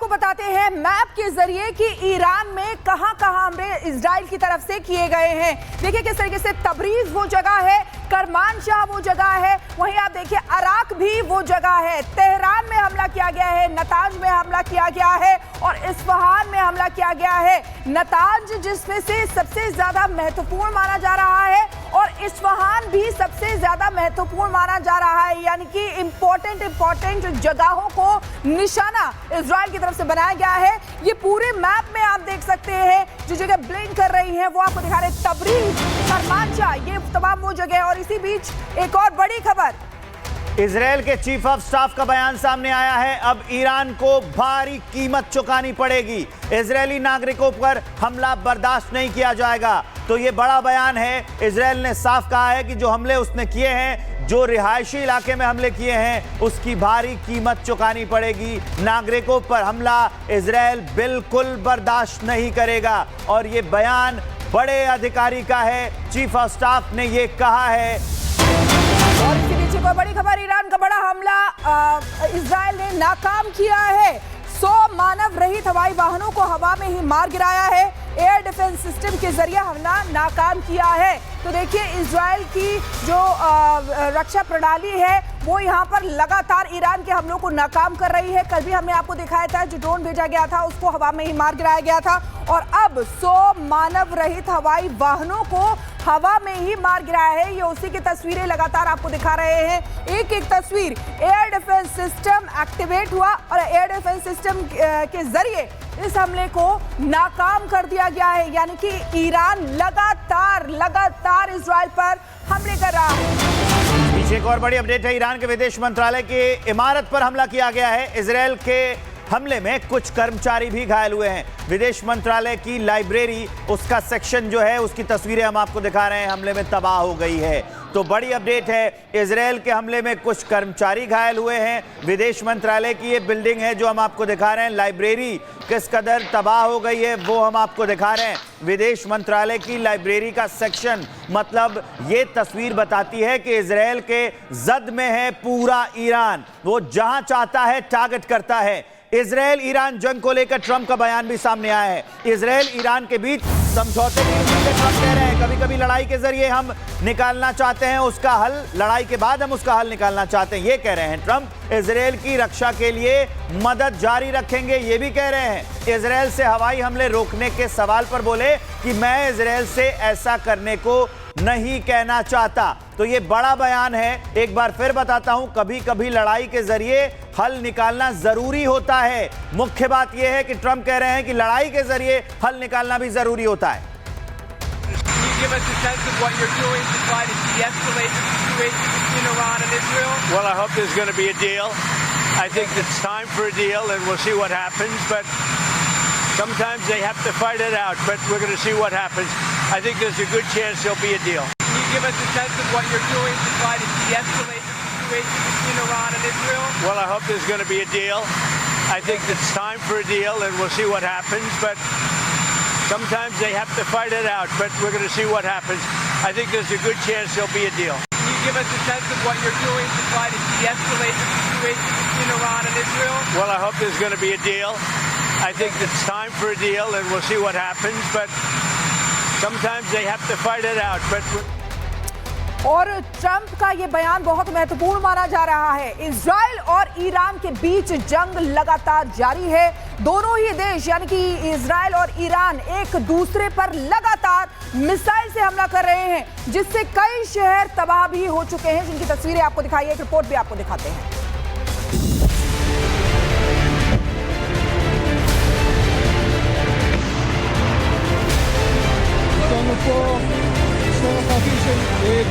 आपको बताते हैं मैप के जरिए कि ईरान में कहां-कहां हमले इजराइल की तरफ से किए गए हैं। देखिए किस तरीके से तबरीज वो जगह है, करमानशाह वो जगह है, वहीं आप देखिए अराक भी वो जगह है। तेहरान में हमला किया गया है, नतांज में हमला किया गया है और इस्फहान में हमला किया गया है। नतांज जिसमें से सबसे ज्यादा महत्वपूर्ण माना जा रहा है और इस्फहान भी सबसे ज्यादा महत्वपूर्ण माना जा रहा है, यानी कि इंपॉर्टेंट जगहों को निशाना इजराइल की तरफ से बनाया गया है। ये पूरे मैप में आप देख सकते हैं जो जगह ब्लिंक कर रही है वो आपको दिखा रहे हैं, तबरीज, करमानशाह, ये तमाम वो जगह। और इसी बीच एक और बड़ी खबर, इजराइल के चीफ ऑफ स्टाफ का बयान सामने आया है। अब ईरान को भारी कीमत चुकानी पड़ेगी, इजरायली नागरिकों पर हमला बर्दाश्त नहीं किया जाएगा। तो ये बड़ा बयान है। इजराइल ने साफ कहा है कि जो हमले उसने किए हैं, जो रिहायशी इलाके में हमले किए हैं, उसकी भारी कीमत चुकानी पड़ेगी। नागरिकों पर हमला इजराइल बिल्कुल बर्दाश्त नहीं करेगा। और ये बयान बड़े अधिकारी का है, चीफ ऑफ स्टाफ ने ये कहा है। और इसके पीछे कोई बड़ी खबर, ईरान का बड़ा हमला इजराइल ने नाकाम किया है। 100 मानव रहित हवाई वाहनों को हवा में ही मार गिराया है। एयर डिफेंस सिस्टम के जरिए हमला नाकाम किया है। तो देखिए इजराइल की जो रक्षा प्रणाली है वो यहाँ पर लगातार ईरान के हमलों को नाकाम कर रही है। कल भी हमने आपको दिखाया था जो ड्रोन भेजा गया था उसको हवा में ही मार गिराया गया था और अब 100 मानव रहित हवाई वाहनों को हवा में ही मार गिराया है। ये उसी की तस्वीरें लगातार आपको दिखा रहे हैं, एक एक तस्वीर। एयर डिफेंस सिस्टम एक्टिवेट हुआ और एयर डिफेंस सिस्टम के जरिए इस हमले को नाकाम कर दिया गया है, यानी कि ईरान लगातार इजराइल पर हमले कर रहा है। पीछे एक और बड़ी अपडेट है, ईरान के विदेश मंत्रालय की इमारत पर हमला किया गया है। इजराइल के हमले में कुछ कर्मचारी भी घायल हुए हैं। विदेश मंत्रालय की लाइब्रेरी, उसका सेक्शन जो है, उसकी तस्वीरें हम आपको दिखा रहे हैं, हमले में तबाह हो गई है। तो बड़ी अपडेट है, इजराइल के हमले में कुछ कर्मचारी घायल हुए हैं। विदेश मंत्रालय की ये बिल्डिंग है जो हम आपको दिखा रहे हैं, लाइब्रेरी किस कदर तबाह हो गई है वो हम आपको दिखा रहे हैं। विदेश मंत्रालय की लाइब्रेरी का सेक्शन, मतलब ये तस्वीर बताती है कि इजराइल के जद में है पूरा ईरान, वो जहां चाहता है टारगेट करता है। इजराइल ईरान जंग को लेकर ट्रंप का बयान भी सामने आया है। इजराइल ईरान के बीच समझौते की उम्मीद है। ट्रंप कह रहे हैं कभी कभी लड़ाई के जरिए हम निकालना चाहते हैं उसका हल, लड़ाई के बाद हम उसका हल निकालना चाहते हैं, ये कह रहे हैं ट्रंप। इजराइल की रक्षा के लिए मदद जारी रखेंगे, ये भी कह रहे हैं। इजराइल से हवाई हमले रोकने के सवाल पर बोले कि मैं इजराइल से ऐसा करने को नहीं कहना चाहता। तो ये बड़ा बयान है। एक बार फिर बताता हूं, कभी कभी लड़ाई के जरिए हल निकालना जरूरी होता है। मुख्य बात यह है कि ट्रंप कह रहे हैं कि लड़ाई के जरिए हल निकालना भी जरूरी होता है। Well, I hope there's going to be a deal. I think it's time for a deal, and we'll see what happens. But sometimes they have to fight it out. But we're going to see what happens. I think there's a good chance there'll be a deal. Can you give us a sense of what you're doing to try to de-escalate the situation between Iran and Israel? Well, I hope there's going to be a deal. I think it's time for a deal, and we'll see what happens. But sometimes they have to fight it out. But we're going to see what happens. I think there's a good chance there'll be a deal. Can you give us a sense of what you're doing to try to de-escalate the situation between Iran and Israel? Well, I hope there's going to be a deal. I think it's time for a deal, and we'll see what happens. But sometimes they have to fight it out. But और Trump का ये बयान बहुत महत्वपूर्ण माना जा रहा है। इजराइल और ईरान के बीच जंग लगातार जारी है। दोनों ही देश यानी कि इजराइल और ईरान एक दूसरे पर लगातार मिसाइल से हमला कर रहे हैं, जिससे कई शहर तबाह भी हो चुके हैं, जिनकी तस्वीरें आपको दिखाई है। एक रिपोर्ट भी आपको दिखाते हैं।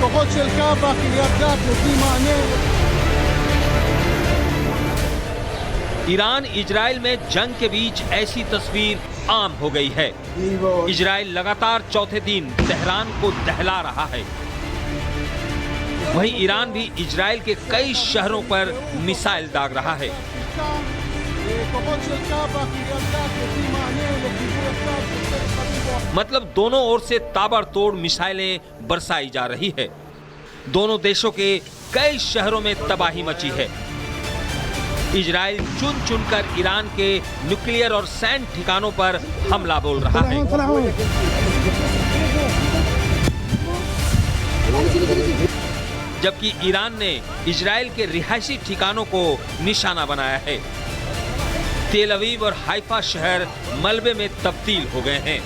כוחות של קב"א, קריית גת, נותנים מענה। ईरान इजराइल में जंग के बीच ऐसी तस्वीर आम हो गई है। इजराइल लगातार चौथे दिन तेहरान को दहला रहा है, वहीं ईरान भी इजराइल के कई शहरों पर मिसाइल दाग रहा है। मतलब दोनों ओर से ताबड़तोड़ मिसाइलें बरसाई जा रही है। दोनों देशों के कई शहरों में तबाही मची है। इजराइल चुन चुनकर ईरान के न्यूक्लियर और सैन्य ठिकानों पर हमला बोल रहा है। जबकि ईरान ने इजराइल के रिहायशी ठिकानों को निशाना बनाया है। तेल अवीव और हाइफा शहर मलबे में तब्दील हो गए हैं।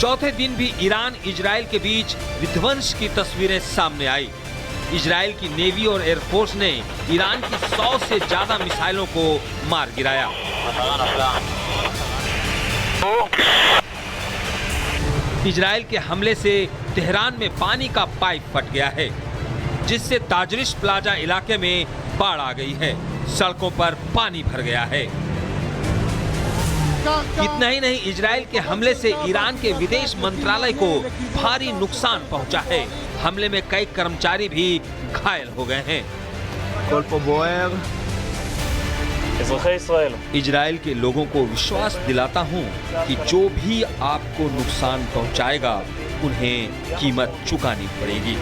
चौथे दिन भी ईरान इजराइल के बीच विध्वंस की तस्वीरें सामने आई। इजराइल की नेवी और एयरफोर्स ने ईरान की 100 से ज्यादा मिसाइलों को मार गिराया। इजराइल के हमले से तेहरान में पानी का पाइप फट गया है, जिससे ताजरिश प्लाजा इलाके में बाढ़ आ गई है। सड़कों पर पानी भर गया है। इतना ही नहीं, इजराइल के हमले से ईरान के विदेश मंत्रालय को भारी नुकसान पहुंचा है। हमले में कई कर्मचारी भी घायल हो गए हैं। इजराइल के लोगों को विश्वास दिलाता हूं कि जो भी आपको नुकसान पहुंचाएगा, उन्हें कीमत चुकानी पड़ेगी।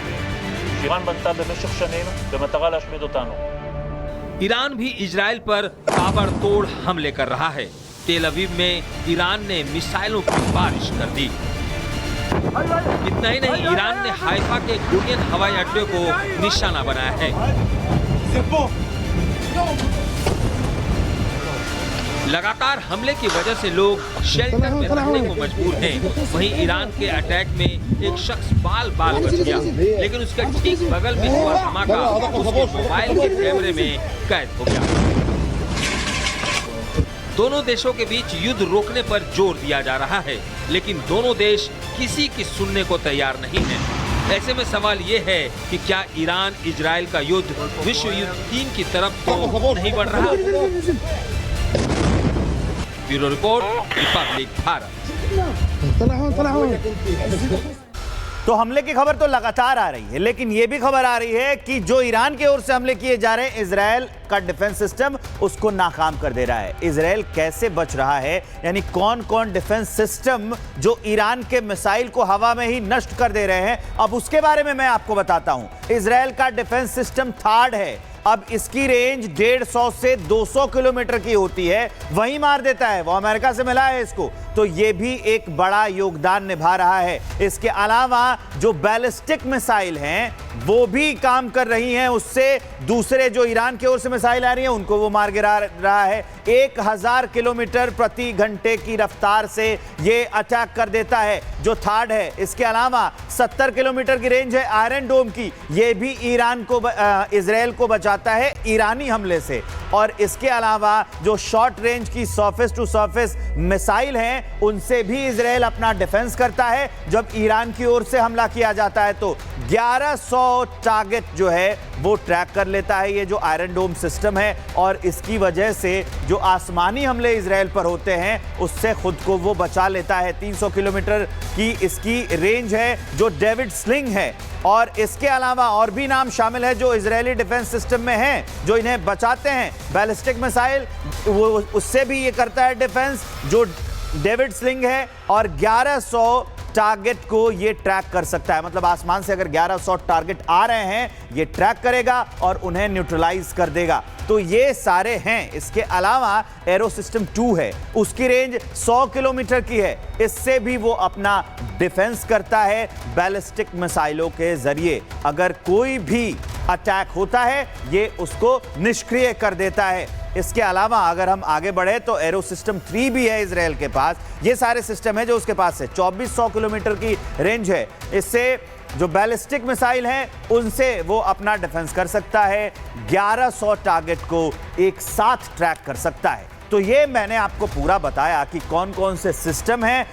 ईरान भी इजराइल पर ताबड़तोड़ हमले कर रहा है। तेल अवीव में ईरान ने मिसाइलों की बारिश कर दी। इतना ही नहीं, ईरान ने हाइफा के गुरियन हवाई अड्डे को निशाना बनाया है। लगातार हमले की वजह से लोग शेल्टर में रहने को मजबूर हैं। वहीं ईरान के अटैक में एक शख्स बाल बच गया, लेकिन उसके ठीक बगल में हुआ धमाका उसके मोबाइल के कैमरे में कैद हो गया। दोनों देशों के बीच युद्ध रोकने पर जोर दिया जा रहा है, लेकिन दोनों देश किसी की सुनने को तैयार नहीं है। ऐसे में सवाल ये है कि क्या ईरान इजराइल का युद्ध विश्व युद्ध 3 की तरफ तो नहीं बढ़ रहा? Bureau report, Republic Bharat. तो हमले की खबर तो लगातार आ रही है, लेकिन यह भी खबर आ रही है कि जो ईरान की ओर से हमले किए जा रहे हैं, इजराइल का डिफेंस सिस्टम उसको नाकाम कर दे रहा है। इजराइल कैसे बच रहा है, यानी कौन कौन डिफेंस सिस्टम जो ईरान के मिसाइल को हवा में ही नष्ट कर दे रहे हैं, अब उसके बारे में मैं आपको बताता हूं। इजराइल का डिफेंस सिस्टम थार्ड है। अब इसकी रेंज 150 से 200 किलोमीटर की होती है, वहीं मार देता है। वो अमेरिका से मिला है इसको, तो ये भी एक बड़ा योगदान निभा रहा है। इसके अलावा जो बैलिस्टिक मिसाइल हैं वो भी काम कर रही हैं, उससे दूसरे जो ईरान की ओर से मिसाइल आ रही हैं उनको वो मार गिरा रहा है। 1000 किलोमीटर प्रति घंटे की रफ्तार से ये अटैक कर देता है, जो थर्ड है। इसके अलावा 70 किलोमीटर की रेंज है आयरन डोम की, ये भी ईरान को इजराइल को बचाता है ईरानी हमले से। और इसके अलावा जो शॉर्ट रेंज की सरफेस टू सरफेस मिसाइल हैं, उनसे भी इजराइल अपना डिफेंस करता है। जब ईरान की ओर से हमला किया जाता है तो 1100 टारगेट जो है वो ट्रैक कर लेता है ये जो आयरन डोम सिस्टम है। और इसकी वजह से जो आसमानी हमले इजराइल पर होते हैं उससे खुद को वो बचा लेता है। 300 किलोमीटर की इसकी रेंज है जो डेविड स्लिंग है। और इसके अलावा और भी नाम शामिल है जो इजरायली डिफेंस सिस्टम में हैं, जो इन्हें बचाते हैं। बैलिस्टिक मिसाइल, वो उससे भी ये करता है डिफेंस, जो डेविड स्लिंग है। और 1100 टारगेट को ये ट्रैक कर सकता है, मतलब आसमान से अगर 1100 टारगेट आ रहे हैं ये ट्रैक करेगा और उन्हें न्यूट्रलाइज कर देगा। तो ये सारे हैं। इसके अलावा एरो सिस्टम 2 है, उसकी रेंज 100 किलोमीटर की है। इससे भी वो अपना डिफेंस करता है बैलिस्टिक मिसाइलों के जरिए। अगर कोई भी अटैक होता है ये उसको निष्क्रिय कर देता है। इसके अलावा अगर हम आगे बढ़े तो एरो सिस्टम 3 भी है इजराइल के पास। ये सारे सिस्टम है जो उसके पास है। 2400 किलोमीटर की रेंज है। इससे जो बैलिस्टिक मिसाइल हैं उनसे वो अपना डिफेंस कर सकता है। 1100 टारगेट को एक साथ ट्रैक कर सकता है। तो ये मैंने आपको पूरा बताया कि कौन कौन से सिस्टम हैं